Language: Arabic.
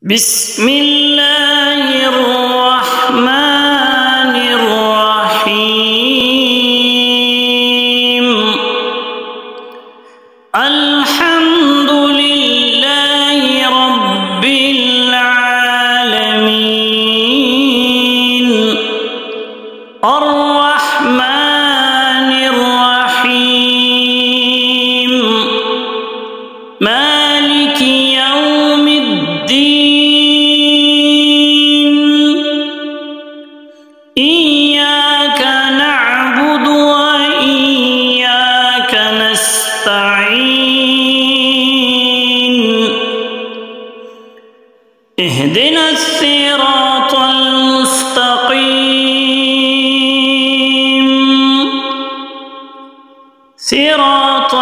بسم الله الرحمن الرحيم. الحمد لله رب العالمين الرحمن الرحيم مالك يوم الدين إياك نعبد وإياك نستعين اهدنا الصراط المستقيم صراط